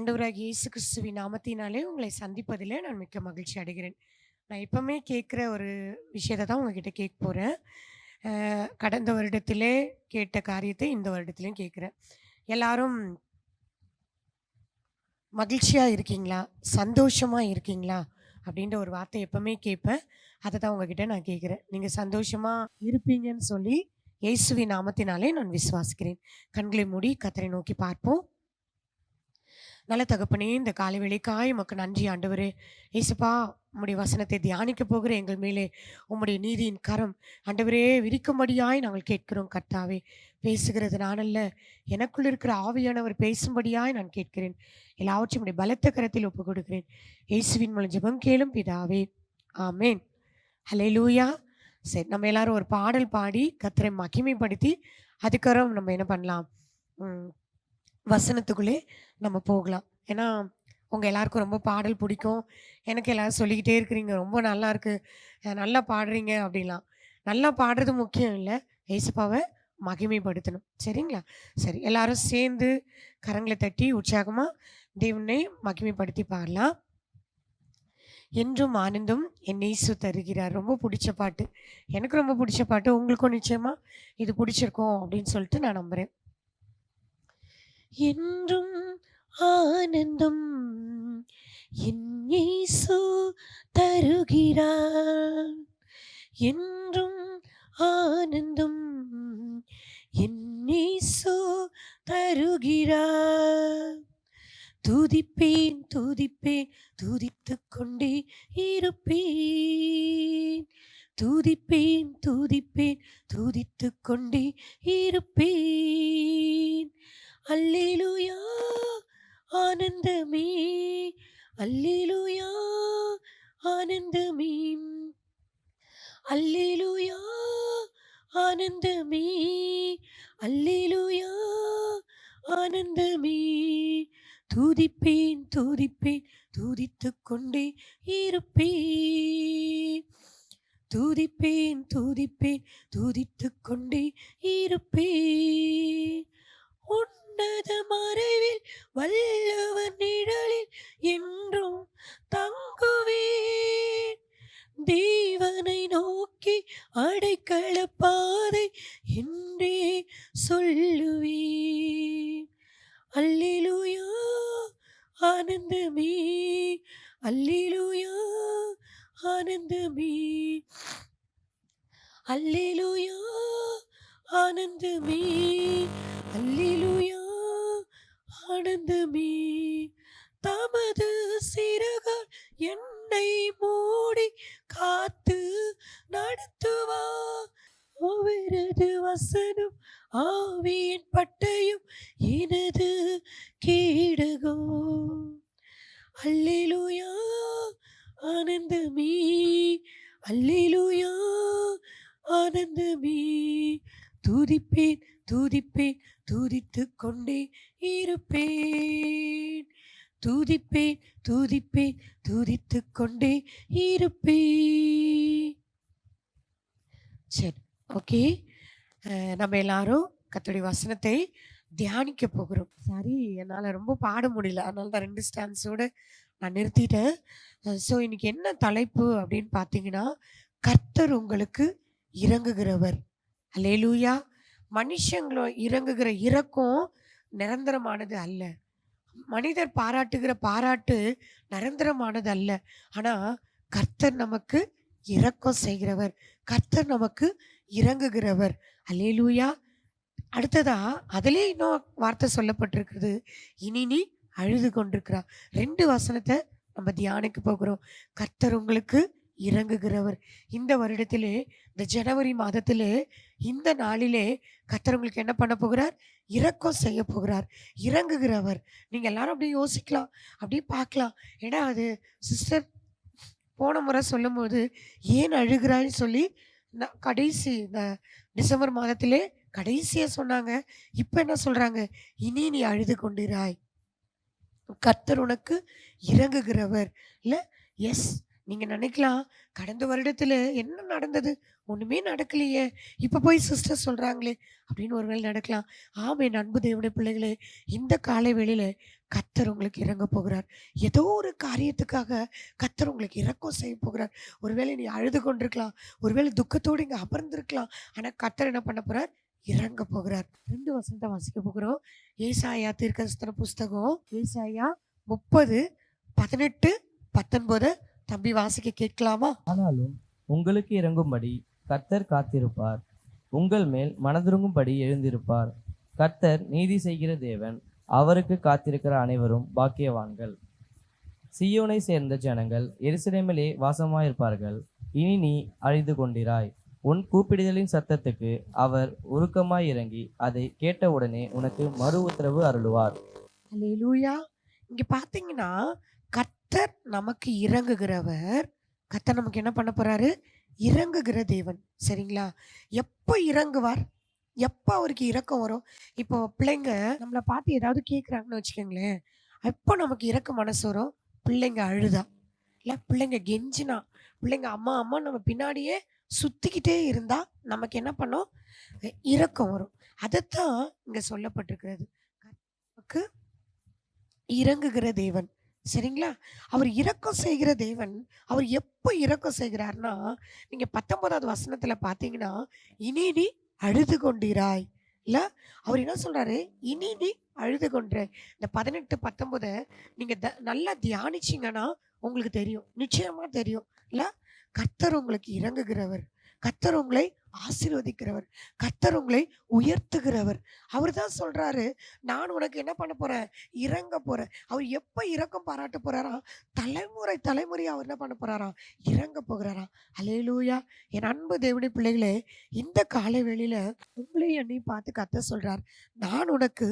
ஆண்டவராகிய இயேசு கிறிஸ்துவின் நாமத்தினாலே உங்களை சந்திப்பதிலே நான் மிக்க மகிழ்ச்சி அடைகிறேன். நான் எப்பவுமே கேட்குற ஒரு விஷயத்த தான் உங்ககிட்ட கேட்க போறேன். கடந்த வருடத்திலே கேட்ட காரியத்தை இந்த வருடத்திலயும் கேட்கிறேன். எல்லாரும் மகிழ்ச்சியா இருக்கீங்களா? சந்தோஷமா இருக்கீங்களா? அப்படின்ற ஒரு வார்த்தை எப்பவுமே கேட்பேன். அத தான் உங்ககிட்ட நான் கேட்கிறேன். நீங்க சந்தோஷமா இருப்பீங்கன்னு சொல்லி இயேசுவின் நாமத்தினாலே நான் விசுவாசிக்கிறேன். கண்களை மூடி கர்த்தரை நோக்கி பார்ப்போம். நல்ல தகப்பனே, இந்த காலை வேளைக்காய் உமக்கு நன்றி ஆண்டவரே. இயேசுப்பா, உம்முடைய வசனத்தை தியானிக்க போகிற எங்கள் மேலே உம்முடைய நீதியின் கரம் ஆண்டவரே விரிக்கும்படியாய் நாங்கள் கேட்கிறோம் கர்த்தாவே. பேசுகிறது நான் அல்ல, எனக்குள் இருக்கிற ஆவியானவர் பேசும்படியாய் நான் கேட்கிறேன். எல்லாவற்றையும் உம்முடைய பலத்த கரத்தில் ஒப்புக் கொடுக்கிறேன். இயேசுவின் மூலம் ஜெபம் கேளும் பிதாவே, ஆமென். ஹல்லேலூயா. சரி, நம்ம எல்லாரும் ஒரு பாடல் பாடி கர்த்தரை மகிமைப்படுத்தி அதுக்கப்புறம் நம்ம என்ன பண்ணலாம், ம், வசனத்துக்குள்ளே நம்ம போகலாம். ஏன்னா, உங்க எல்லாருக்கும் ரொம்ப பாடல் பிடிக்கும். எனக்கு எல்லாரும் சொல்லிக்கிட்டே இருக்கிறீங்க, "ரொம்ப நல்லா இருக்கு. நல்லா பாடுறீங்க" அப்படிலாம். நல்லா பாடுறது முக்கியம் இல்ல. ஏசப்பாவ மகிமைப்படுத்தணும். சரிங்களா? சரி, எல்லாரும் சேர்ந்து கரங்கள தட்டி உற்சாகமா தேவனை மகிமைப்படுத்தி பாடலாம். "என்றும் ஆனந்தம் என் இயேசு தருகிறார்." ரொம்ப புடிச்ச பாட்டு. எனக்கு ரொம்ப புடிச்ச பாட்டு. உங்களுக்கும் நிச்சயமா இது புடிச்சிருக்கும் அப்படின்னு சொல்லிட்டு நான் நம்புறேன். என்றும் ஆனந்தம் என் இயேசு தருகிறார். என்றும் ஆனந்தம் என் இயேசு தருகிறார். துதிப்பேன் துதிப்பேன் துதித்துக் கொண்டே இருப்பேன். துதிப்பேன் துதிப்பேன் துதித்துக் கொண்டே இருப்பேன். அல்லேலூயா ஆனந்தமே, அல்லேலூயா ஆனந்தமே, அல்லேலூயா ஆனந்தமே, அல்லேலூயா ஆனந்தமே. துதிப்பேன் துதிப்பேன் துதித்துக் கொண்டே இருப்பேன். துதிப்பேன் துதிப்பேன் துதித்துக் கொண்டே இருப்பேன். உன்னத மறைவில் வல்லவர் நிழலில் என்றும் தங்குவேன். தேவனை நோக்கி அடைக்கல பாதை என்றே சொல்லுவேன். அல்லேலூயா ஆனந்தமே, அல்லேலூயா ஆனந்தமே, அல்லேலூயா ஆனந்தமே, அல்லேலூயா ஆனந்தமே. தமது சிறகால் என்னை மூடி காத்து நடத்துவார். அவரது வசனம் ஆவியின் பட்டயம் எனது கேடகம். அல்லேலூயா ஆனந்தமே, அல்லேலூயா ஆனந்தமே. துதிப்பேன் துதிப்பேன் துதித்துக் கொண்டே இருப்பேன். துதிப்பேன் துதிப்பேன் துதித்துக் கொண்டே இருப்பேன். சரி, ஓகே. நம்ம எல்லாரும் கர்த்தருடைய வசனத்தை தியானிக்க போகிறோம். சரி, என்னால ரொம்ப பாட முடியல. அதனால தான் 2 ஸ்டாண்ட்ஸோட நான் நிறுத்திட்டேன். ஸோ இன்னைக்கு என்ன தலைப்பு அப்படின்னு பார்த்தீங்கன்னா, கர்த்தர் உங்களுக்கு இரங்குகிறவர். அல்லேலூயா. மனுஷங்களோ இறங்குகிற இரக்கம் நிரந்தரமானது அல்ல. மனிதர் பாராட்டுகிற பாராட்டு நிரந்தரமானது அல்ல. ஆனா கர்த்தர் நமக்கு இரக்கம் செய்கிறவர். கர்த்தர் நமக்கு இரங்குகிறவர். அல்லேலூயா. அடுத்ததா அதிலே இன்னும் வார்த்தை சொல்லப்பட்டிருக்கிறது. இனி நீ அழுது கொண்டிருக்கிறா. 2 வசனத்தை நம்ம தியானிக்க போகிறோம். கர்த்தர் உங்களுக்கு இரங்குகிறவர். இந்த வருடத்திலே, இந்த ஜனவரி மாதத்திலே, இந்த நாளிலே கர்த்தர் உங்களுக்கு என்ன பண்ண போகிறார்? இரக்கம் செய்ய போகிறார். இரங்குகிறவர். நீங்க எல்லாரும் அப்படியே யோசிக்கலாம், அப்படியே பார்க்கலாம். ஏன்னா அது சிஸ்டர் போன முறை சொல்லும்போது ஏன் அழுகிறாய்ன்னு சொல்லி கடைசி இந்த டிசம்பர் மாதத்திலே கடைசியா சொன்னாங்க. இப்ப என்ன சொல்றாங்க? இனி நீ அழுது கொண்டிராய். கர்த்தர் உனக்கு இரங்குகிறவர். இல்ல? எஸ். நீங்க நினைக்கலாம், கடந்த வருடத்துல என்ன நடந்தது? ஒண்ணுமே நடக்கலையே. இப்ப போய் சிஸ்டர் சொல்றாங்களே அப்படின்னு ஒருவேளை நடக்கலாம். ஆம், என் அன்பு தேவனுடைய பிள்ளைகளே, இந்த காலை வேளையில கர்த்தர் உங்களுக்கு இறங்க போகிறார். ஏதோ ஒரு காரியத்துக்காக கர்த்தர் உங்களுக்கு இரக்கம் செய்ய போகிறார். ஒருவேளை நீ அழுது கொண்டிருக்கலாம். ஒருவேளை துக்கத்தோடு இங்க அமர்ந்திருக்கலாம். ஆனா கர்த்தர் என்ன பண்ண போறார்? இறங்க போகிறார். 2 வசனத்த வாசிக்க போகிறோம். ஏசாயா தீர்க்கதரிசன புஸ்தகம் ஏசாயா 30, 18, 19 தம்பி வாசிக்க கேட்கலாமா? ஆனாலும் உங்களுக்கு இறங்கும்படி கர்த்தர் காத்திருப்பார், உங்கள் மேல் மனதுருங்கும்படி எழுந்திருப்பார். கர்த்தர் நீதி செய்கிற தேவன், அவருக்கு காத்திருக்கிற அனைவரும் பாக்கியவான்கள். சீயோனை சேர்ந்த ஜனங்கள் எருசலேமிலே வாசமாயிருப்பார்கள். இனி நீ அழிந்து கொண்டிராய். உன் கூப்பிடுதலின் சத்தத்துக்கு அவர் உருக்கமாய் இறங்கி அதை கேட்டவுடனே உனக்கு மறு உத்தரவு அருளுவார். அல்லேலூயா. இங்க பாத்தீங்கன்னா கர்த்தர் நமக்கு இறங்குகிறவர். கர்த்தர் நமக்கு என்ன பண்ண போறாரு? இறங்குகிற தேவன். சரிங்களா? எப்போ இறங்குவார்? எப்போ அவருக்கு இரக்கம் வரும்? இப்போ பிள்ளைங்க நம்மள பார்த்து ஏதாவது கேட்குறாங்கன்னு வச்சுக்கோங்களேன், எப்போ நமக்கு இரக்க மனசு வரும்? பிள்ளைங்க அழுதா, இல்ல பிள்ளைங்க கெஞ்சினா, பிள்ளைங்க அம்மா அம்மா நம்ம பின்னாடியே சுத்திக்கிட்டே இருந்தா நமக்கு என்ன பண்ணும்? இரக்கம் வரும். அதத்தான் இங்க சொல்லப்பட்டிருக்கிறது. நமக்கு இறங்குகிற தேவன். சரிங்களா? அவர் இரக்கம் செய்கிற தேவன். அவர் எப்போ இரக்கம் செய்கிறார்னா, நீங்க 19வது வசனத்துல பார்த்தீங்கன்னா, "இனி நீ அழுது கொண்டிராய்." இல்ல, அவர் என்ன சொல்றாரு? "இனி நீ அழுது கொண்டிராய்." இந்த 18, 19 நீங்க நல்லா தியானிச்சீங்கன்னா, உங்களுக்கு தெரியும். நிச்சயமா தெரியும். இல்ல, கர்த்தர் உங்களுக்கு இறங்குகிறவர். கர்த்தர் உங்களை ஆசீர்வதிக்கிறவர். கர்த்தர் உங்களை உயர்த்துகிறவர். அவர் தான் சொல்றாரு, "நான் உனக்கு என்ன பண்ண போறேன்? இறங்க போறேன்." அவர் எப்ப இரக்கம் பாராட்ட போறாராம்? தலைமுறை தலைமுறையா அவர் என்ன பண்ண போறாராம்? இறங்க போகிறாராம். அல்லேலூயா! என் அன்பு தேவனுடைய பிள்ளைகளே, இந்த காலை வேளையில உங்களையும் என்னையும் பார்த்து கர்த்தர் சொல்றார், "நான் உனக்கு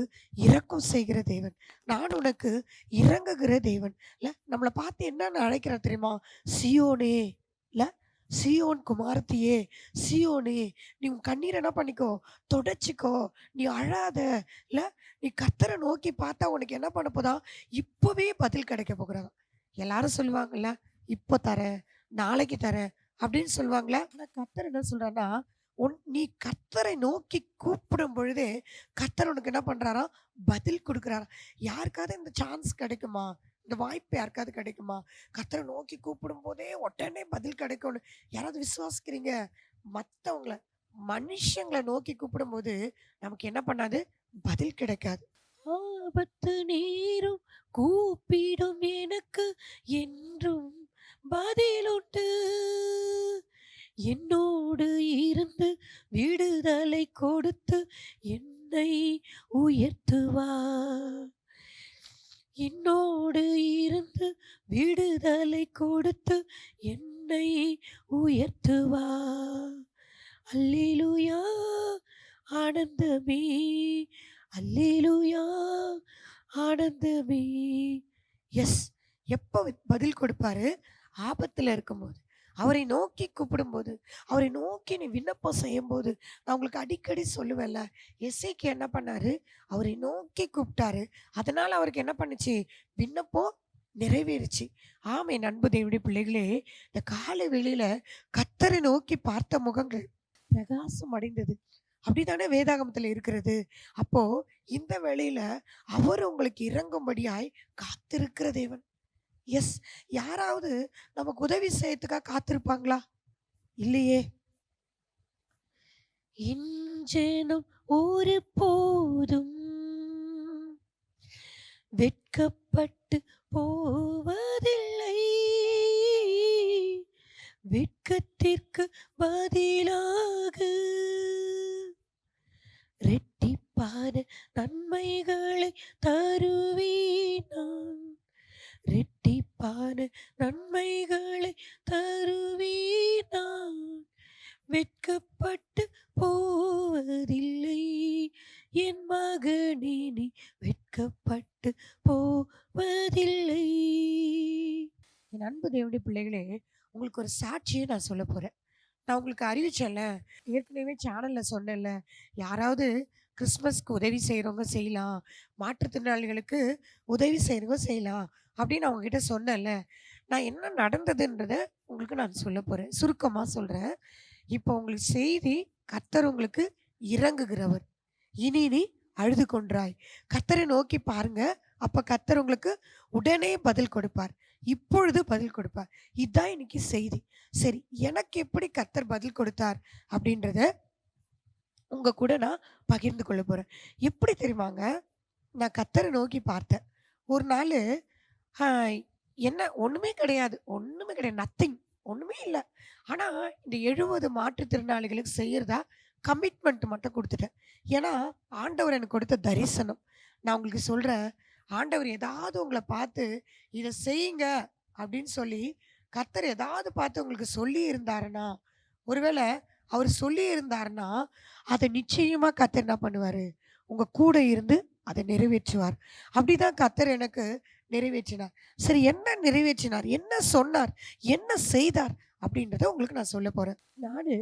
இரக்கம் செய்கிற தேவன். நான் உனக்கு இறங்குகிற தேவன்." இல்ல, நம்மள பார்த்து என்னன்னு அழைக்கிறார் தெரியுமா? சீயோனே, இல்ல, சீயோன் குமாரத்தியே, சீயோனே, நீ உன் கண்ணீர என்ன பண்ணிக்கோ? தொடச்சுக்கோ. நீ அழாத. இல்ல, நீ கர்த்தரை நோக்கி பார்த்தா உனக்கு என்ன பண்ண போதா? இப்பவே பதில் கிடைக்க போகுதாம். எல்லாரும் சொல்லுவாங்கல்ல, "இப்போ தரேன், நாளைக்கு தரேன்" அப்படின்னு சொல்லுவாங்கல்ல. ஆனா கர்த்தர் என்ன சொல்றாருன்னா, நீ கர்த்தரை நோக்கி கூப்பிடும் பொழுதே கர்த்தர் உனக்கு என்ன பண்றாராம்? பதில் குடுக்குறாராம். யாருக்காவது இந்த சான்ஸ் கிடைக்குமா? இந்த வாய்ப்பு யாருக்காவது கிடைக்குமா? கர்த்தரை நோக்கி கூப்பிடும்போதே உடனே பதில் கிடைக்கும்னு யாராவது விசுவாசிக்கிறீங்க? மத்தவங்கள, மனுஷங்கள நோக்கி கூப்பிடும்போது நமக்கு என்ன பண்ணாது? பதில் கிடைக்காது. ஆபத்து நேரும் கூப்பிடும் எனக்கு என்றும் பதிலுண்டு. என்னோடு இருந்து விடுதலை கொடுத்து என்னை உயர்த்துவார். என்னோடு இருந்து விடுதலை கொடுத்து என்னை உயர்த்துவார். அல்லேலூயா, ஆனந்தமே, அல்லேலூயா, ஆனந்தமே. எஸ், எப்போ பதில் கொடுப்பாரு? ஆபத்துல இருக்கும்போது, அவரை நோக்கி கூப்பிடும்போது, அவரை நோக்கி நீ விண்ணப்பம் செய்யும்போது. நான் உங்களுக்கு அடிக்கடி சொல்லுவேன்ல, எசேக்கியா என்ன பண்ணாரு? அவரை நோக்கி கூப்பிட்டாரு. அதனால அவருக்கு என்ன பண்ணுச்சு? விண்ணப்பம் நிறைவேறுச்சு. ஆம், என் அன்பு தேவனுடைய பிள்ளைகளே, இந்த காலை வேளையில கர்த்தரை நோக்கி பார்த்த முகங்கள் பிரகாசம் அடைந்தது. அப்படித்தானே வேதாகமத்துல இருக்கிறது. அப்போ இந்த வேளையில அவர் உங்களுக்கு இறங்கும்படியாய் காத்திருக்கிற தேவன். எஸ், யாராவது நமக்கு உதவி செய்யறதுக்காக காத்திருப்பாங்களா? இல்லையே. இன்றேனும் ஒரு போதும் வெட்கப்பட்டு போவதில்லை. வெட்கத்திற்கு பதிலாக ரெட்டிப்பான நன்மைகளை தருவேன் நான். ரெட்டிப்பான நன்மைகளை தருவேன் நான். வெட்கப்பட்டு போவதில்லை என் மகனே, நீ வெட்கப்பட்டு போவதில்லை. என் அன்பு தேவனுடைய பிள்ளைகளே, உங்களுக்கு ஒரு சாட்சியை நான் சொல்ல போறேன். நான் உங்களுக்கு அறிவிச்சேன்ல, ஏற்கனவே சேனல்ல சொன்னேன்ல, யாராவது கிறிஸ்மஸ்க்கு உதவி செய்கிறவங்க செய்யலாம், மாற்றுத்திறனாளிகளுக்கு உதவி செய்கிறவங்க செய்யலாம் அப்படின்னு அவங்ககிட்ட சொன்னேன்ல. நான் என்ன நடந்ததுன்றத உங்களுக்கு நான் சொல்ல போறேன். சுருக்கமா சொல்றேன். இப்போ உங்களுக்கு செய்தி, கர்த்தர் உங்களுக்கு இறங்குகிறவர். இனி நீ அழுது கொன்றாய். கர்த்தரை நோக்கி பாருங்க, அப்ப கர்த்தர் உங்களுக்கு உடனே பதில் கொடுப்பார். இப்பொழுது பதில் கொடுப்பார். இதுதான் இன்னைக்கு செய்தி. சரி, எனக்கு எப்படி கர்த்தர் பதில் கொடுத்தார் அப்படின்றத உங்க கூட நான் பகிர்ந்து கொள்ள போறேன். எப்படி தெரியுமாங்க? நான் கர்த்தரை நோக்கி பார்த்தேன். ஒரு நாளு அ என்ன ஒண்ணுமே கிடையாது. ஒண்ணுமே கிடையாது. நத்திங். ஒண்ணுமே இல்ல. ஆனா இந்த 70 மாற்றுத்திறனாளிகளுக்கு செய்யறதா கமிட்மெண்ட் மட்டும் குடுத்துட்டேன். ஏன்னா, ஆண்டவர் எனக்கு கொடுத்த தரிசனம். நான் உங்களுக்கு சொல்றேன். ஆண்டவர் ஏதாவது உங்கள பார்த்து, "இத செய்யுங்க" அப்படின்னு சொல்லி, கர்த்தர் ஏதாவது பார்த்து உங்களுக்கு சொல்லி இருந்தாருன்னா, ஒருவேள அவர் சொல்லி இருந்தாருன்னா, அத நிச்சயமா கர்த்தர் என்ன பண்ணுவாரு? உங்க கூட இருந்து அத நிறைவேற்றுவார். அப்படிதான் கர்த்தர் எனக்கு நிறைவேற்றினார். சரி, என்ன நிறைவேற்றினார்? என்ன சொன்னார்? என்ன செய்தார்? அப்படின்றத உங்களுக்கு நான் சொல்லப் போறேன். நானு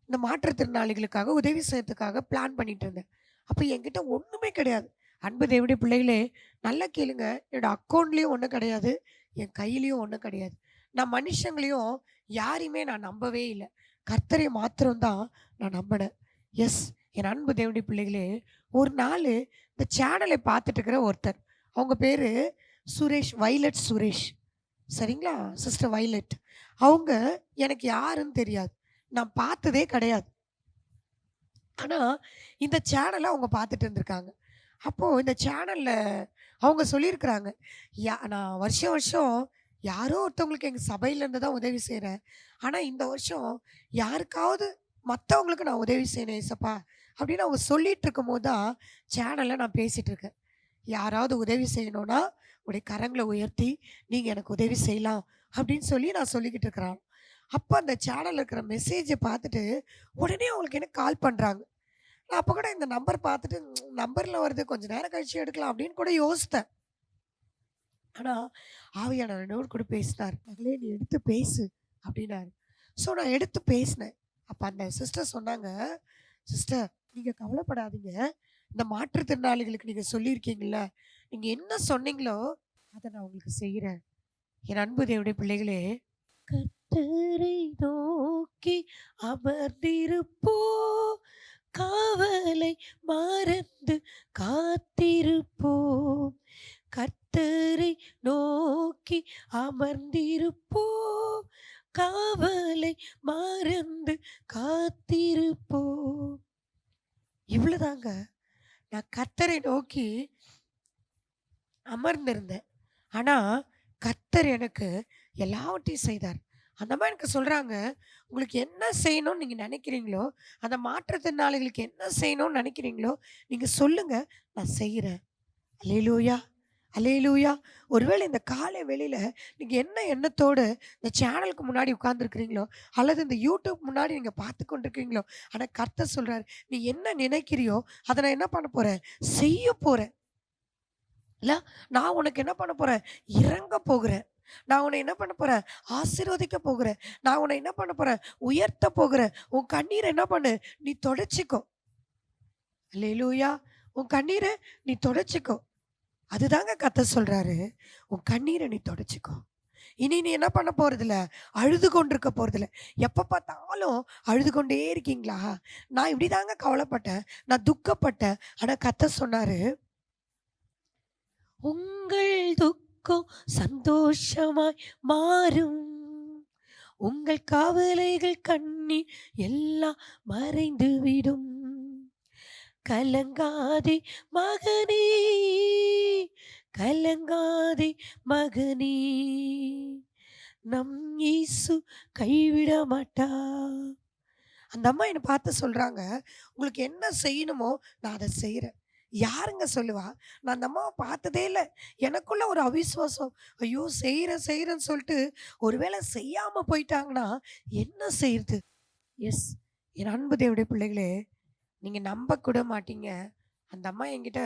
இந்த மாற்றுத்திறனாளிகளுக்காக உதவி செய்யறதுக்காக பிளான் பண்ணிட்டு இருந்தேன். அப்ப என்கிட்ட ஒண்ணுமே கிடையாது. அன்பு தேவனுடைய பிள்ளைகளே, நல்லா கேளுங்க. என்னோட அக்கவுண்ட்லயும் ஒண்ணும் கிடையாது. என் கையிலயும் ஒண்ணும் கிடையாது. நான் மனுஷங்களையும் யாரையுமே நான் நம்பவே இல்ல. கர்த்தரை மாத்திரம் தான் நான் நம்பினேன். எஸ், என் அன்பு தேவனுடைய பிள்ளைகளே, ஒரு நாளு இந்த சேனலை பார்த்துட்டு இருக்கிற ஒருத்தர். அவங்க பேரு சுரேஷ், வைலட் சுரேஷ். சரிங்களா? Sister violet. அவங்க எனக்கு யாருன்னு தெரியாது. நான் பார்த்ததே கிடையாது. ஆனா, இந்த சேனல அவங்க பார்த்துட்டு இருந்திருக்காங்க. அப்போ இந்த சேனல்ல அவங்க சொல்லியிருக்கிறாங்க, நான் வருஷம் வருஷம் யாரோ ஒருத்தவங்களுக்கு எங்க சபையில இருந்து தான் உதவி செய்றேன். ஆனா, இந்த வருஷம் யாருக்காவது மத்தவங்களுக்கு நான் உதவி செய்யணும் ஏசப்பா" அப்படின்னு அவங்க சொல்லிட்டு இருக்கும்போது தான் சேனல்ல நான் பேசிட்டு இருக்கேன். யாராவது உதவி செய்யணும்னா, உடைய கரங்கள உயர்த்தி, "நீங்க எனக்கு உதவி செய்யலாம்" அப்படின்னு சொல்லி நான் சொல்லிக்கிட்டு இருக்கிறேன். அப்ப அந்த சேனல்ல இருக்கிற மெசேஜ பார்த்துட்டு, உடனே அவங்களுக்கு எனக்கு கால் பண்றாங்க. நான் அப்ப கூட இந்த நம்பர் பார்த்துட்டு, நம்பர்ல வருது கொஞ்ச நேரம் கழிச்சு எடுக்கலாம் அப்படின்னு கூட யோசித்தேன். ஆனா, ஆவியானவர் என்னோடு கூட பேசினார். "மகளே, நீ எடுத்து பேசு" அப்படின்னாரு. ஸோ நான் எடுத்து பேசினேன். அப்ப அந்த சிஸ்டர் சொன்னாங்க, "சிஸ்டர், நீங்க கவலைப்படாதீங்க. இந்த மாற்றுத்திறனாளிகளுக்கு நீங்க சொல்லியிருக்கீங்கல்ல, நீங்க என்ன சொன்னீங்களோ, அத நான் உங்களுக்கு செய்றேன்." என் அன்பு தேவனுடைய பிள்ளைகளே, கர்த்தரை நோக்கி அமர்ந்திருப்போ, காவலை மறந்து காத்திருப்போம். கர்த்தரை நோக்கி அமர்ந்திருப்போம், காவலை மறந்து காத்திருப்போம். இவ்வளவுதாங்க. நான் கர்த்தரை நோக்கி அமர்ந்திருந்தேன். ஆனா, கர்த்தர் எனக்கு எல்லாவற்றையும் செய்தார். அந்த அம்மா எனக்கு சொல்றாங்க, "உங்களுக்கு என்ன செய்யணும்னு நீங்க நினைக்கிறீங்களோ, அந்த மாற்றுத்திறனாளிகளுக்கு என்ன செய்யணும்னு நினைக்கிறீங்களோ, நீங்க சொல்லுங்க. நான் செய்றேன்." அல்லேலூயா! அல்லேலூயா! ஒருவேளை இந்த காலை வேளையில நீங்க என்ன எண்ணத்தோடு இந்த சேனலுக்கு முன்னாடி உட்கார்ந்திருக்கிறீங்களோ, அல்லது இந்த யூடியூப் முன்னாடி நீங்க பார்த்துக் கொண்டிருக்கிறீங்களோ, ஆனா கர்த்தர் சொல்றாரு, "நீ என்ன நினைக்கிறியோ, அத நான் என்ன பண்ண போறேன்? செய்யப் போறேன்." இல்ல, நான் உனக்கு என்ன பண்ண போறேன்? இறங்க போகிறேன். நான் உன்னை என்ன பண்ண போறேன்? ஆசீர்வதிக்க போகிறேன். நான் உன்னை என்ன பண்ண போறேன்? உயர்த்த போகிறேன். உன் கண்ணீர என்ன பண்ணு? நீ தொடச்சுக்கோ. அல்லேலூயா! உன் கண்ணீர நீ தொடச்சுக்கோ. அதுதாங்க கர்த்தர் சொல்றாரு. உன் கண்ணீர நீ தொடச்சுக்கோ. இனி நீ என்ன பண்ண போறதில்ல? அழுது கொண்டிருக்க போறதில்ல. எப்ப பார்த்தாலும் அழுது கொண்டே இருக்கீங்களா? நான் இப்படிதாங்க கவலைப்பட்டேன். நான் துக்கப்பட்டேன். ஆனா கர்த்தர் சொன்னாரு, "உங்கள் துக்கம் சந்தோஷமாய் மாறும். உங்கள் கவலைகள் கண்ணீர் எல்லாம் மறைந்துவிடும். கலங்காதே மகனே, கலங்காதே மகனே, நம் இயேசு கைவிட மாட்டார்." அந்த அம்மா என்ன பார்த்து சொல்றாங்க, "உங்களுக்கு என்ன செய்யணுமோ நான் அத செய்றேன்." யாருங்க சொல்லுவா? நான் அந்த அம்மாவ பார்த்ததே இல்ல. எனக்குள்ள ஒரு அவிசுவாசம். ஐயோ! செய்றேன் செய்றேன்னு சொல்லிட்டு, ஒருவேளை செய்யாம போயிட்டாங்கன்னா, என்ன செய்றது? எஸ், என் அன்பு தேவனுடைய பிள்ளைகளே, நீங்க நம்பக்கூட மாட்டீங்க. அந்த அம்மா என்கிட்ட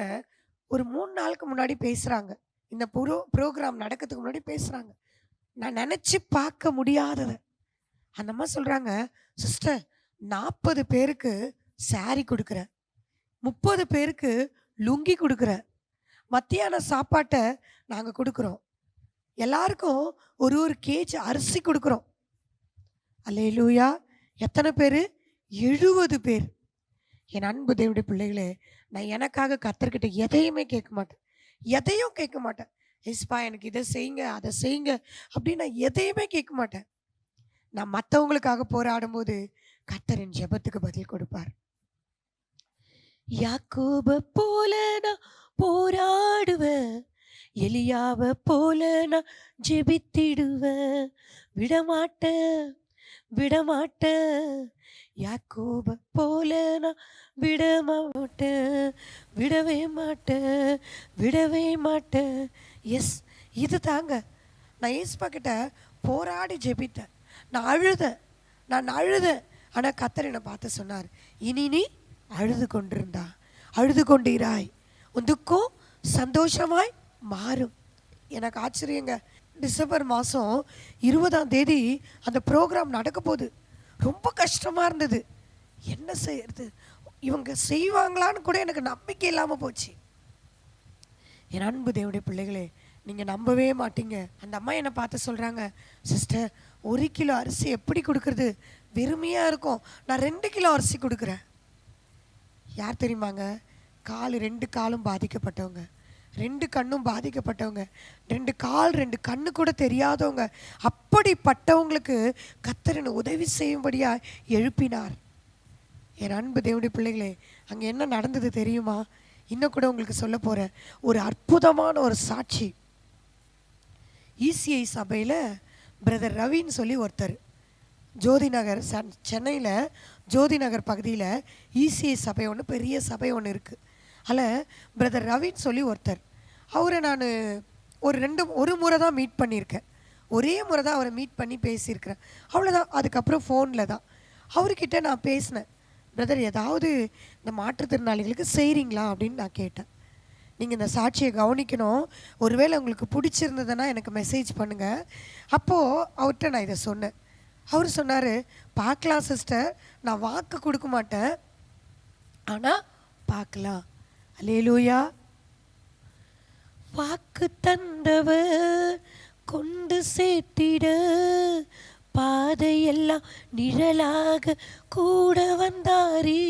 ஒரு 3 நாளுக்கு முன்னாடி பேசுறாங்க. இந்த புரோகிராம் நடக்கிறதுக்கு முன்னாடி பேசுறாங்க. நான் நெனச்சு பார்க்க முடியாதத. அந்த அம்மா சொல்றாங்க, "சிஸ்டர், 40 பேருக்கு சாரி குடுக்குறேன். 30 பேருக்கு லுங்கி குடுக்குறேன். மத்தியான சாப்பாட்ட நாங்க குடுக்குறோம். எல்லாருக்கும் ஒரு ஒரு கேஜ் அரிசி குடுக்குறோம்." அல்லேலூயா! எத்தன பேரு? 70 பேர். என் அன்பு தேவனுடைய பிள்ளைகளே, நான் எனக்காக கர்த்தர்கிட்ட எதையுமே கேட்க மாட்டேன். எதையும் கேட்க மாட்டேன். ஏசப்பா எனக்கு இதை செய்யுங்க, அதை செய்யுங்க அப்படின்னு நான் எதையுமே கேட்க மாட்டேன். நான் மற்றவங்களுக்காக போராடும்போது கர்த்தர் என் ஜெபத்துக்கு பதில் கொடுப்பார். யாக்கோப போல நான் போராடுவேன், எலியாவ போல நான் ஜெபித்திடுவேன். விடமாட்டேன், விடமாட்டேன், யாக்கோப போல நான் விடமாட்டேன், விடவே மாட்டேன், விடவே மாட்டேன். எஸ், இது தாங்க. நான் ஏசப்பா கிட்ட போராடி ஜெபித்தேன். நான் அழுதேன். ஆனால் கர்த்தர் என்னை பார்த்து சொன்னார், இனி நீ அழுது கொண்டிருந்தா அழுது கொண்டீராய், உன் துக்கம் சந்தோஷமாய் மாறும். எனக்கு ஆச்சரியங்க. டிசம்பர் மாதம் 20ஆம் தேதி அந்த ப்ரோக்ராம் நடக்க போகுது. ரொம்ப கஷ்டமாக இருந்தது. என்ன செய்யறது, இவங்க செய்வாங்களான்னு கூட எனக்கு நம்பிக்கை இல்லாமல் போச்சு. என் அன்பு தேவனுடைய பிள்ளைகளே, நீங்கள் நம்பவே மாட்டீங்க. அந்த அம்மா என்னை பார்த்து சொல்கிறாங்க, சிஸ்டர் 1 கிலோ அரிசி எப்படி கொடுக்குறது, வெறுமையாக இருக்கும், நான் 2 கிலோ அரிசி கொடுக்குறேன். யார் தெரியுமாங்க? 2 காலும் பாதிக்கப்பட்டவங்க, 2 கண்ணும் பாதிக்கப்பட்டவங்க, 2 கால் 2 கண்ணு கூட தெரியாதவங்க, அப்படிப்பட்டவங்களுக்கு கர்த்தர் உதவி செய்யும்படியா எழுப்பினார். என் அன்பு தேவனுடைய பிள்ளைகளே, அங்கே என்ன நடந்தது தெரியுமா? இன்னும் கூட உங்களுக்கு சொல்ல போகிறேன். ஒரு அற்புதமான ஒரு சாட்சி. இசிஐ சபையில் பிரதர் ரவின்னு சொல்லி ஒருத்தர், ஜோதி நகர், சென்னையில் ஜோதி நகர் பகுதியில் இசிஐ சபை ஒன்று, பெரிய சபை ஒன்று இருக்குது. அதில் பிரதர் ரவின்னு சொல்லி ஒருத்தர், அவரை நான் ஒரு முறை தான் மீட் பண்ணியிருக்கேன். ஒரே முறை தான் அவரை மீட் பண்ணி பேசியிருக்கிறேன், அவ்வளோதான். அதுக்கப்புறம் ஃபோனில் தான் அவர்கிட்ட நான் பேசினேன். பிரதர், ஏதாவது இந்த மாற்றுத்திறனாளிகளுக்கு செய்கிறீங்களா அப்படின்னு நான் கேட்டேன். நீங்கள் இந்த சாட்சியை கவனிக்கணும், ஒருவேளை உங்களுக்கு பிடிச்சிருந்ததுன்னா எனக்கு மெசேஜ் பண்ணுங்கள். அப்போது அவர்கிட்ட நான் இதை சொன்னேன். அவர் சொன்னார், பார்க்கலாம் சிஸ்டர், நான் வாக்கு கொடுக்க மாட்டேன், ஆனால் பார்க்கலாம். அல்லேலூயா. வாக்கு தந்தவர் கொண்டு சேர்த்திட, பாதையெல்லாம் நிழலாக கூட வந்தாரே.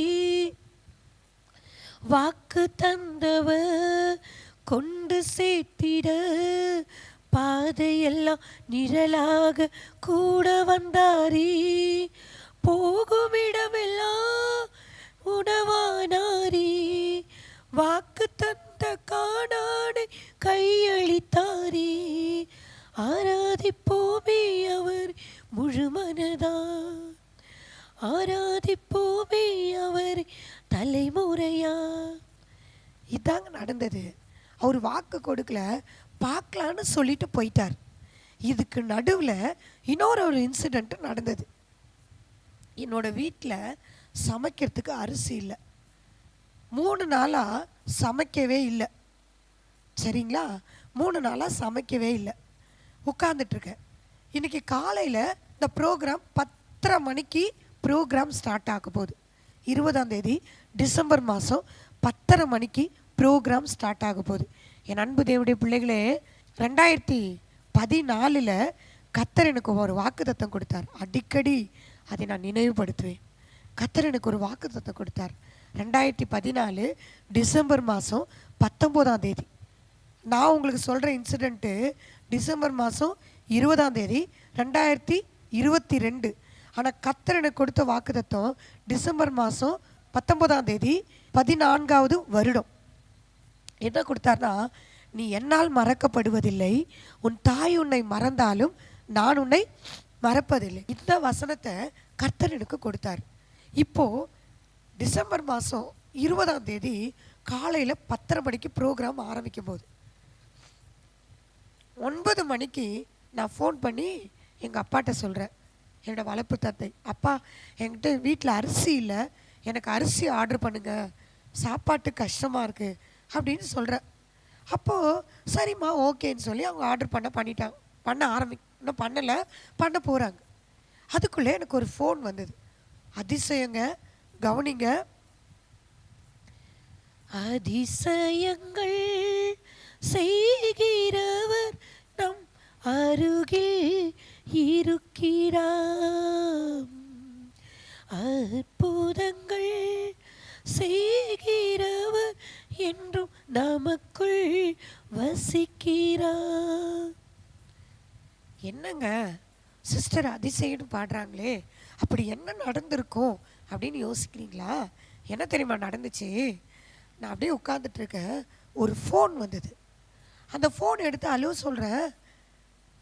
வாக்கு தந்தவர் கொண்டு சேர்த்திட, பாதையெல்லாம் நிழலாக கூட வந்தாரே. போகும் இடமெல்லாம் உணவானாரே, வாக்கு தந்த காணானை கையளித்தாரே. ஆராதிப்போமே அவர் முழுமனதா, ஆராதிப்போமே அவர் தலைமுறையா. இதாங்க நடந்தது. அவர் வாக்கு கொடுக்கல, பார்க்கலான்னு சொல்லிட்டு போயிட்டார். இதுக்கு நடுவில் இன்னொரு இன்சிடெண்ட் நடந்தது. என்னோட வீட்டில் சமைக்கிறதுக்கு அரிசி இல்லை, 3 நாளாக சமைக்கவே இல்லை. சரிங்களா, 3 நாளாக சமைக்கவே இல்லை, உட்காந்துட்ருக்கேன். இன்றைக்கி காலையில் இந்த ப்ரோக்ராம் 10:30 மணிக்கு ப்ரோக்ராம் ஸ்டார்ட் ஆக போகுது. 20ஆம் தேதி டிசம்பர் மாதம் 10:30 மணிக்கு ப்ரோக்ராம் ஸ்டார்ட் ஆக போகுது. என் அன்பு தேவனுடைய பிள்ளைகளே, 2014 கர்த்தர் எனக்கு ஒரு வாக்குத்தத்தம் கொடுத்தார். அடிக்கடி அதை நான் நினைவுபடுத்துவேன். கர்த்தர் எனக்கு ஒரு வாக்குத்தத்தம் கொடுத்தார். 2014 டிசம்பர் மாதம் 19ஆம் தேதி. நான் உங்களுக்கு சொல்கிற இன்சிடெண்ட்டு டிசம்பர் மாதம் 20ஆம் தேதி 2022. ஆனால் கர்த்தர் எனக்கு கொடுத்த வாக்குத்தத்தம் டிசம்பர் மாதம் 19ஆம் தேதி 14வது வருடம். என்ன கொடுத்தார்னா, நீ என்னால் மறக்கப்படுவதில்லை, உன் தாய் உன்னை மறந்தாலும் நான் உன்னை மறப்பதில்லை. இந்த வசனத்தை கர்த்தர் எனக்கு கொடுத்தார். இப்போது டிசம்பர் மாதம் 20ஆம் தேதி காலையில் 10:30 மணிக்கு ப்ரோக்ராம் ஆரம்பிக்கும் போது 9 மணிக்கு நான் ஃபோன் பண்ணி எங்கள் அப்பாட்ட சொல்கிறேன், என்னோடய வளர்ப்பு தந்தை, அப்பா என்கிட்ட வீட்டில் அரிசி இல்லை, எனக்கு அரிசி ஆர்டர் பண்ணுங்க, சாப்பாட்டு கஷ்டமாக இருக்குது அப்படின்னு சொல்கிறேன். அப்போது சரிம்மா ஓகேன்னு சொல்லி அவங்க ஆர்டர் பண்ணிட்டாங்க. இன்னும் பண்ணலை, பண்ண போகிறாங்க. அதுக்குள்ளே எனக்கு ஒரு ஃபோன் வந்தது. அதிசயங்க, கவனிங்க. அதிசயங்கள் செய்கிறவர் நம் அருகில் இருக்கிறார், அற்புதங்கள் செய்கிறவர் என்றும் நமக்குள் வசிக்கிறார். என்னங்க சிஸ்டர் அதிசயம்னு பாடுறாங்களே, அப்படி என்ன நடந்திருக்கும் அப்படின்னு யோசிக்கிறீங்களா? என்ன தெரியுமா நடந்துச்சு? நான் அப்படியே உட்காந்துட்டு இருக்கேன், ஒரு ஃபோன் வந்தது. அந்த ஃபோன் எடுத்து அலோ சொல்கிறேன்.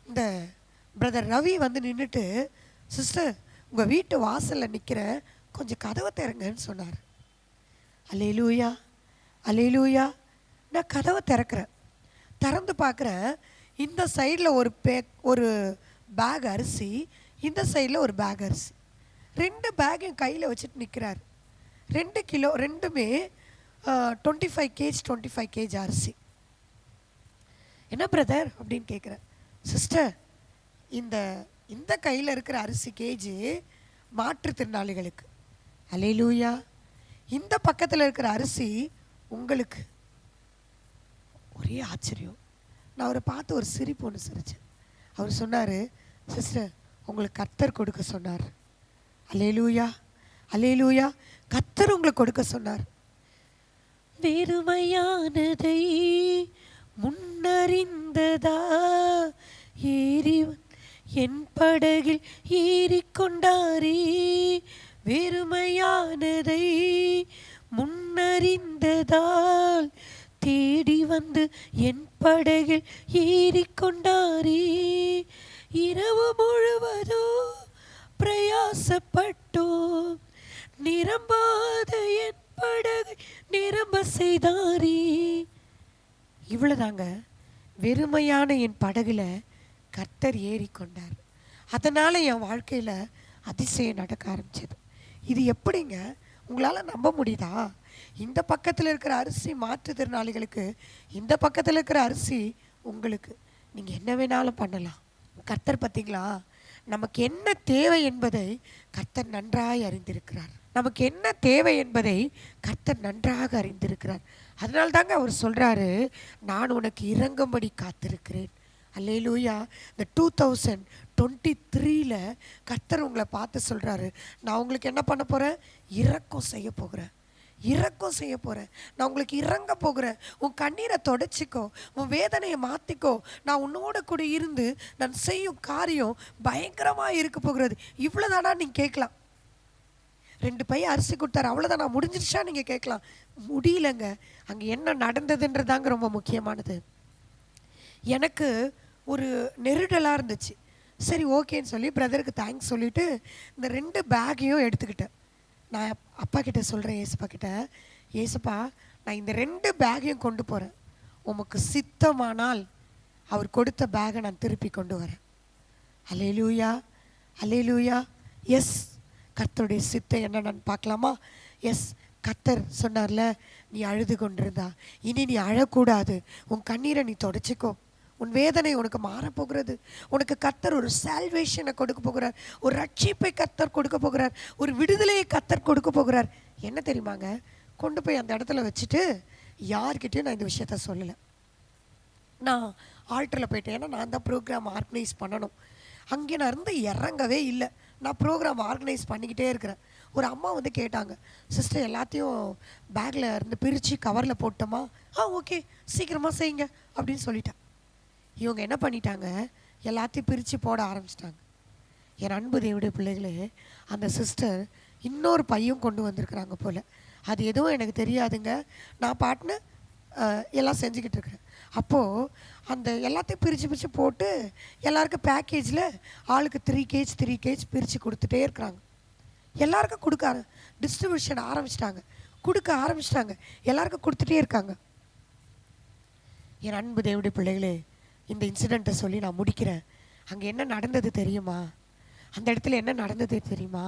இந்த பிரதர் ரவி வந்து நின்றுட்டு, சிஸ்டர் உங்கள் வீட்டு வாசலில் நிற்கிறேன், கொஞ்சம் கதவை திறங்கன்னு சொன்னார். அல்லேலூயா அல்லேலூயா. நான் கதவை திறக்கிறேன், திறந்து பார்க்குறேன், இந்த சைடில் ஒரு பேக் அரிசி, இந்த சைடில் ஒரு பேக் அரிசி, 2 பேக்கையும் கையில் வச்சுட்டு நிற்கிறார். 2 கிலோ, ரெண்டுமே 25 கேஜ் 25 கேஜ் அரிசி. என்ன பிரதர் அப்படின்னு கேட்குறேன். சிஸ்டர், இந்த கையில் இருக்கிற அரிசி கேஜி மாற்றுத்திறனாளிகளுக்கு. அல்லேலூயா. இந்த பக்கத்தில் இருக்கிற அரிசி உங்களுக்கு. ஒரே ஆச்சரியம். நான் அவரை பார்த்து ஒரு சிரிப்பு ஒன்று சிரித்தேன். அவர் சொன்னார், சிஸ்டர் உங்களுக்கு கர்த்தர் கொடுக்க சொன்னார். அல்லேலூயா அல்லேலூயா. கர்த்தர் உங்களுக்கு கொடுக்க சொன்னார். வெறுமையானதை முன்னறிந்ததா ஏறி என் படகில் ஏறிக்கொண்டாரே. வெறுமையானதை முன்னறிந்ததால் தேடி வந்து என் படகில் ஏறிக்கொண்டாரே. இரவு முழுவதோ பிரயாசப்பட்டோ நிரம்பாத என் படகை நிரம்ப செய்தாரே. இவ்வளவுதாங்க. வெறுமையான என் படகுல கர்த்தர் ஏறிக்கொண்டார். அதனால என் வாழ்க்கையில அதிசயம் நடக்க ஆரம்பிச்சது. இது எப்படிங்க உங்களால் நம்ப முடியுதா? இந்த பக்கத்தில் இருக்கிற அரிசி மாற்றுத்திறனாளிகளுக்கு, இந்த பக்கத்தில் இருக்கிற அரிசி உங்களுக்கு. நீங்கள் என்ன வேணாலும் பண்ணலாம். கர்த்தர் பார்த்தீங்களா, நமக்கு என்ன தேவை என்பதை கர்த்தர் நன்றாய் அறிந்திருக்கிறார். நமக்கு என்ன தேவை என்பதை கர்த்தர் நன்றாக அறிந்திருக்கிறார். அதனால தாங்க அவர் சொல்கிறாரு, நான் உனக்கு இறங்கும்படி காத்திருக்கிறேன். அல்லேலூயா. இந்த 2023 கர்த்தர் உங்களை பார்த்து சொல்கிறாரு, நான் உங்களுக்கு என்ன பண்ண போகிறேன்? இரக்கம் செய்ய போகிறேன். இரக்கம் செய்ய போகிறேன். நான் உங்களுக்கு இறங்க போகிறேன். உன் கண்ணீரை தொடச்சிக்கோ, உன் வேதனையை மாற்றிக்கோ. நான் உன்னோட கூட இருந்து நான் செய்யும் காரியம் பயங்கரமாக இருக்க போகிறது. இவ்வளோதானா நீங்கள் கேட்கலாம். 2 பை அரிசி கொடுத்தாரு, அவ்வளோதான் நான் முடிஞ்சிருச்சா நீங்கள் கேட்கலாம். முடியலங்க. அங்கே என்ன நடந்ததுன்றதாங்க ரொம்ப முக்கியமானது. எனக்கு ஒரு நெருடலாக இருந்துச்சு. சரி ஓகேன்னு சொல்லி பிரதருக்கு தேங்க்ஸ் சொல்லிவிட்டு இந்த 2 பேக்கையும் எடுத்துக்கிட்டேன். நான் அப்பா கிட்ட சொல்கிறேன், ஏசப்பா கிட்ட, ஏசப்பா நான் இந்த 2 பேக்கையும் கொண்டு போகிறேன். உமக்கு சித்தமானால் அவர் கொடுத்த பேக்கை நான் திருப்பி கொண்டு வரேன். அல்லேலூயா அல்லேலூயா. எஸ், கர்த்தருடைய சித்தம் என்னன்னு பார்க்கலாமா? எஸ், கர்த்தர் சொன்னார்ல, நீ அழுது கொண்டிருந்தா இனி நீ அழக்கூடாது, உன் கண்ணீரை நீ தொடச்சிக்கோ, உன் வேதனை உனக்கு மாறப்போகிறது. உனக்கு கர்த்தர் ஒரு சால்வேஷனை கொடுக்க போகிறார், ஒரு ரட்சிப்பை கர்த்தர் கொடுக்க போகிறார், ஒரு விடுதலையை கர்த்தர் கொடுக்க போகிறார். என்ன தெரியுமாங்க, கொண்டு போய் அந்த இடத்துல வச்சுட்டு யார்கிட்டையும் நான் இந்த விஷயத்த சொல்லலை. நான் ஆல்டரில் போயிட்டேன். ஏன்னா நான் தான் ப்ரோக்ராம் ஆர்கனைஸ் பண்ணணும். அங்கே நான் இருந்து இறங்கவே இல்லை. நான் ப்ரோக்ராம் ஆர்கனைஸ் பண்ணிக்கிட்டே இருக்கிறேன். ஒரு அம்மா வந்து கேட்டாங்க, சிஸ்டர் எல்லாத்தையும் பேக்கில் இருந்து பிரித்து கவரில் போட்டோமா? ஓகே, சீக்கிரமாக செய்யுங்க அப்படின்னு சொல்லிட்டேன். இவங்க என்ன பண்ணிட்டாங்க, எல்லாத்தையும் பிரித்து போட ஆரம்பிச்சிட்டாங்க. என் அன்பு தேவனுடைய பிள்ளைகளே, அந்த சிஸ்டர் இன்னொரு பையும் கொண்டு வந்திருக்கிறாங்க போல். அது எதுவும் எனக்கு தெரியாதுங்க. நான் பாட்டுன்னு எல்லாம் செஞ்சுக்கிட்டு இருக்கிறேன். அப்போது அந்த எல்லாத்தையும் பிரித்து போட்டு எல்லாருக்கும் பேக்கேஜில் ஆளுக்கு 3 கேஜ் பிரித்து கொடுத்துட்டே இருக்கிறாங்க. எல்லாருக்கும் கொடுக்க டிஸ்ட்ரிபியூஷன் ஆரம்பிச்சிட்டாங்க, கொடுக்க ஆரம்பிச்சிட்டாங்க, எல்லாருக்கும் கொடுத்துட்டே இருக்காங்க. என் அன்பு தேவனுடைய பிள்ளைகளே, இந்த இன்சிடெண்ட்டை சொல்லி நான் முடிக்கிறேன். அங்கே என்ன நடந்தது தெரியுமா? அந்த இடத்துல என்ன நடந்தது தெரியுமா?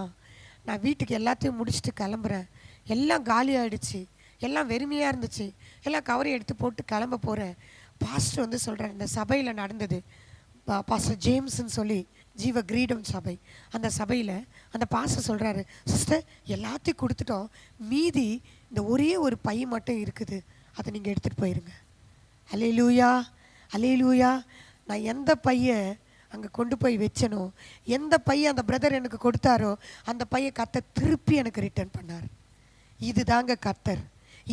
நான் வீட்டுக்கு எல்லாத்தையும் முடிச்சுட்டு கிளம்புறேன். எல்லாம் காலி ஆகிடுச்சு, எல்லாம் வெறுமையாக இருந்துச்சு. எல்லாம் கவரை எடுத்து போட்டு கிளம்ப போகிறேன். பாஸ்டர் வந்து சொல்கிறேன், இந்த சபையில் நடந்தது. பாஸ்டர் ஜேம்ஸ்ன்னு சொல்லி ஜீவ கிரீடம் சபை, அந்த சபையில் அந்த பாஸ்டர் சொல்கிறாரு, சிஸ்டர் எல்லாத்தையும் கொடுத்துட்டோம், மீதி இந்த ஒரே ஒரு பை மட்டும் இருக்குது, அதை நீங்கள் எடுத்துகிட்டு போயிருங்க. அல்லேலூயா அல்லேலூயா. நான் எந்த பையை அங்கே கொண்டு போய் வச்சனோ, எந்த பையை அந்த பிரதர் எனக்கு கொடுத்தாரோ, அந்த பையை கர்த்தர் திருப்பி எனக்கு ரிட்டர்ன் பண்ணார். இது தாங்க கர்த்தர்.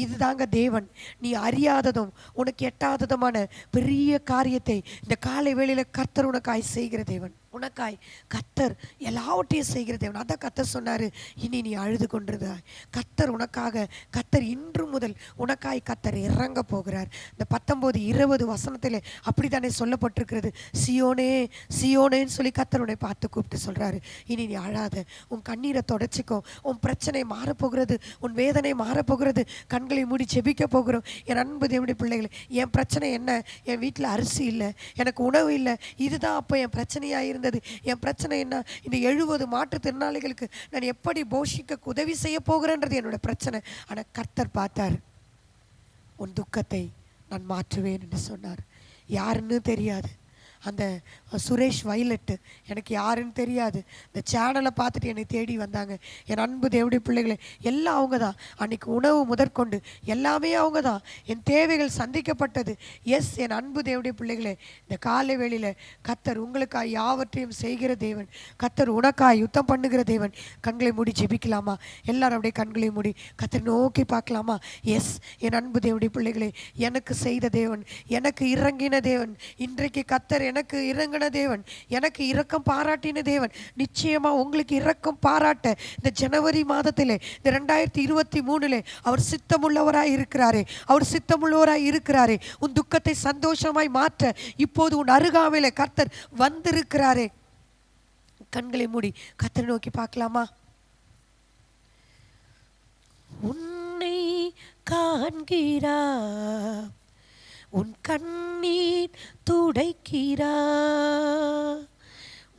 இதுதாங்க தேவன். நீ அறியாததும் உனக்கு எட்டாததுமான பெரிய காரியத்தை இந்த காலை வேளையில கர்த்தர் உனக்காய் செய்கிற தேவன். உனக்காய் கர்த்தர் எல்லாவற்றையும் செய்கிற தேவன். அதான் கர்த்தர் சொன்னாரு, இனி நீ அழுது கொண்டிருந்தாய். கர்த்தர் உனக்காக, கர்த்தர் இன்று முதல் உனக்காய் கர்த்தர் இறங்க போகிறார். இந்த 19-20 வசனத்திலே அப்படித்தானே சொல்லப்பட்டிருக்கிறது. சியோனே சியோனேன்னு சொல்லி கர்த்தர் உன்னை பார்த்து கூப்பிட்டு சொல்றாரு, இனி நீ அழாத, உன் கண்ணீரை தொடச்சிக்கோ, உன் பிரச்சனை மாறப்போகிறது, உன் வேதனை மாறப்போகிறது, கண்களை மூடி செபிக்க போகிறோம். என் அன்பு தேவனுடைய பிள்ளைகளை, என் பிரச்சனை என்ன? என் வீட்டில் அரிசி இல்லை, எனக்கு உணவு இல்லை, இதுதான் அப்போ என் பிரச்சனையாக இருந்தது. என் பிரச்சனை என்ன? இந்த 70 மாற்றுத்திறனாளிகளுக்கு நான் எப்படி போஷிக்க உதவி செய்ய போகிறேன்றது என்னோட பிரச்சனை. ஆனால் கர்த்தர் பார்த்தார், உன் துக்கத்தை நான் மாற்றுவேன் என்று சொன்னார். யாருன்னு தெரியாது, அந்த சுரேஷ் வைலட்டு எனக்கு யாருன்னு தெரியாது. இந்த சேனலை பார்த்துட்டு என்னை தேடி வந்தாங்க. என் அன்பு தேவனுடைய பிள்ளைகளை, எல்லாம் அவங்க தான். அன்னைக்கு உணவு முதற்கொண்டு எல்லாமே அவங்க தான். என் தேவைகள் சந்திக்கப்பட்டது. எஸ், என் அன்பு தேவனுடைய பிள்ளைகளே, இந்த காலை வேளையில் கர்த்தர் உங்களுக்காய் யாவற்றையும் செய்கிற தேவன். கர்த்தர் உனக்காய் யுத்தம் பண்ணுகிற தேவன். கண்களை மூடி ஜெபிக்கலாமா? எல்லாரும் அப்படியே கண்களை மூடி கர்த்தர் நோக்கி பார்க்கலாமா? எஸ், என் அன்பு தேவனுடைய பிள்ளைகளே, எனக்கு செய்த தேவன், எனக்கு இறங்கின தேவன், இன்றைக்கு கர்த்தர் எனக்கு இறங்கின தேவன், எனக்கு இரக்கம் பாராட்டின தேவன். நிச்சயமா உங்களுக்கு இரக்கம் பாராட்ட இந்த ஜனவரி மாதத்திலே, இந்த 2023 அவர் சித்தமுள்ளவராய் இருக்கிறாரே, அவர் சித்தமுள்ளவராய் இருக்கிறாரே. உன் துக்கத்தை சந்தோஷமாய் மாற்ற இப்போது உன் அருகாமையிலே கர்த்தர் வந்திருக்கிறாரே. கண்களை மூடி கர்த்தரை நோக்கி பார்க்கலாமா? உன்னை காண்கிறார், உன் கண்ணீர் துடைக்கிறா,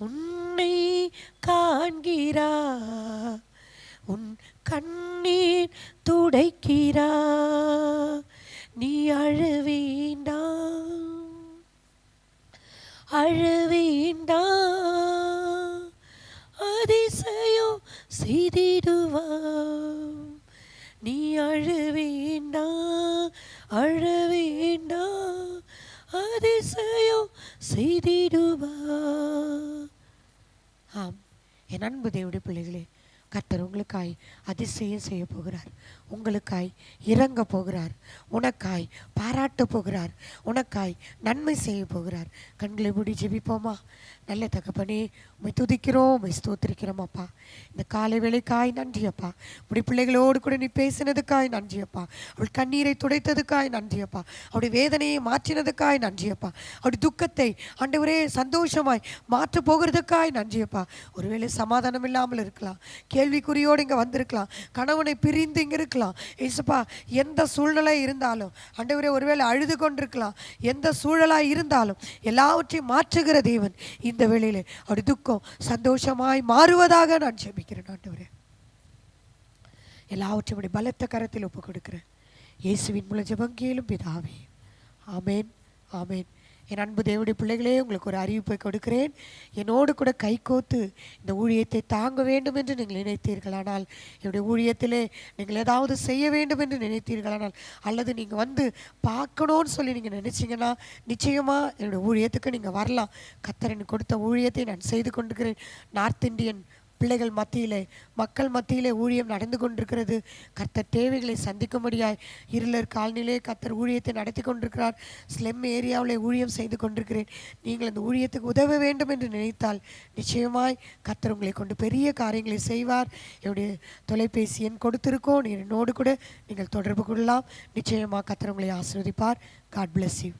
உன்னை காண்கிறா, உன் கண்ணீர் துடைக்கிறா. நீ அழ வேண்டாம், அழ வேண்டாம், அதிசயம் செய்திடுவா. நீ அழ வேண்டாம், அழ வேண்டாம், அதிசயம் செய்திடுவா. ஆம், என் அன்பு தேவனுடைய பிள்ளைகளே, கர்த்தர் உங்களுக்காய் அதிசயம் செய்ய போகிறார். உங்களுக்காய் இறங்க போகிறார். உனக்காய் பாராட்ட போகிறார். உனக்காய் நன்மை செய்ய போகிறார். கண்களை மூடி ஜெபிப்போமா? நல்ல தகப்பனே, உம்மை துதிக்கிறோம், உம்மை ஸ்தோத்திரிக்கிறோம் அப்பா. இந்த காலை வேளைக்காய் நன்றி அப்பா. உடைய பிள்ளைகளோடு கூட நீ பேசினதுக்காய் நன்றி அப்பா. அவள் கண்ணீரை துடைத்ததுக்காய் நன்றி அப்பா. அவருடைய வேதனையை மாற்றினதுக்காய் நன்றி அப்பா. அவருடைய துக்கத்தை ஆண்டவரே சந்தோஷமாய் மாற்ற போகிறதுக்காய் நன்றி அப்பா. ஒருவேளை சமாதானம் இல்லாமல் இருக்கலாம், கேள்விக்குறியோடு இங்கே வந்திருக்கலாம், கணவனை பிரிந்து இங்கே இருக்கலாம். ஏசப்பா, எந்த சூழ்நிலை இருந்தாலும் ஆண்டவரே, ஒருவேளை அழுது கொண்டிருக்கலாம், எந்த சூழலாய் இருந்தாலும் எல்லாவற்றையும் மாற்றுகிற தேவன். இந்த வேளையிலே அவருடைய துக்கம் சந்தோஷமாய் மாறுவதாக நான் ஜெபிக்கிறேன் ஆண்டவரே. எல்லாவற்றையும் பலத்த கரத்தில் ஒப்பு கொடுக்கிறேன். இயேசுவின் மூலம் ஜெபம் கேளும் பிதாவே, ஆமேன், ஆமேன். என் அன்பு தேவனுடைய பிள்ளைகளே, உங்களுக்கு ஒரு அறிவிப்பை கொடுக்கிறேன். என்னோடு கூட கைகோத்து இந்த ஊழியத்தை தாங்க வேண்டும் என்று நீங்கள் நினைத்தீர்களானால், என்னுடைய ஊழியத்திலே நீங்கள் ஏதாவது செய்ய வேண்டும் என்று நினைத்தீர்களானால், அல்லது நீங்கள் வந்து பார்க்கணும்னு சொல்லி நீங்கள் நினச்சிங்கன்னா, நிச்சயமாக என்னுடைய ஊழியத்துக்கு நீங்கள் வரலாம். கர்த்தர் எனக்கு கொடுத்த ஊழியத்தை நான் செய்து கொண்டிருக்கிறேன். நார்த் இந்தியன் பிள்ளைகள் மத்தியிலே, மக்கள் மத்தியிலே ஊழியம் நடந்து கொண்டிருக்கிறது. கர்த்தர் தேவைகளை சந்திக்கும்படியாய் இருளர் காலனிலே கர்த்தர் ஊழியத்தை நடத்தி கொண்டிருக்கிறார். ஸ்லெம் ஏரியாவிலே ஊழியம் செய்து கொண்டிருக்கிறேன். நீங்கள் அந்த ஊழியத்துக்கு உதவ வேண்டும் என்று நினைத்தால் நிச்சயமாய் கர்த்தர் உங்களை கொண்டு பெரிய காரியங்களை செய்வார். என்னுடைய தொலைபேசி எண் கொடுத்திருக்கோம், என்னோடு கூட நீங்கள் தொடர்பு கொள்ளலாம். நிச்சயமாக கர்த்தர் உங்களை ஆசீர்வதிப்பார். God bless you.